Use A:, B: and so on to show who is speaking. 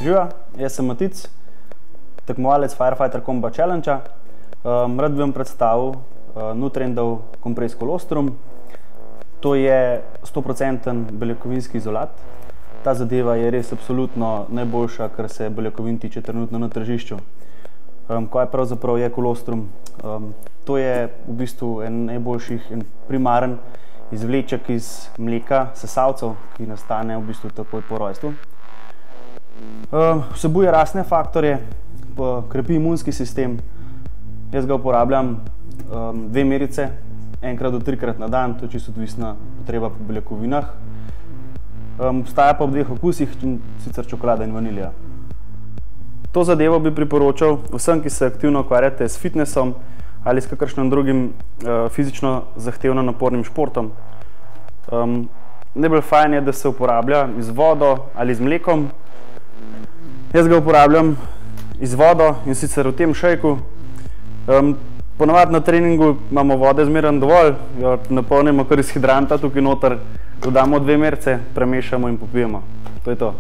A: Živa, jaz sem Matic, tekmovalec Firefighter Combat Challenge-a. Rad bi vam predstavil Nutrendov Compress Colostrum. To je 100% beljakovinski izolat. Ta zadeva je res absolutno najboljša, kar se beljakovin tiče trenutno na tržišču. Kaj pravzaprav je kolostrum? To je v bistvu en najboljših in primaren izvleček iz mleka sesalcev, ki nastane v bistvu takoj po rojstvu. Vsebuje rastne faktorje, krepi imunski sistem. Jaz ga uporabljam 2 merice, 1 do 3 na dan, to je čisto odvisna potreba po beljakovinah. Obstaja pa v 2 okusih, sicer čokolada in vanilija. To zadevo bi priporočal vsem, ki se aktivno ukvarjate s fitnessom ali s kakršnim drugim fizično zahtevno napornim športom. Najbolj fajn je, da se uporablja z vodo ali z mlekom. Jaz ga uporabljam z vodo in sicer v tem šejku. Ponavadi na treningu imamo vode zmeraj dovolj, jo napolnimo kar iz hidranta tukaj noter, dodamo 2 merice, premešamo in popijemo. To je to.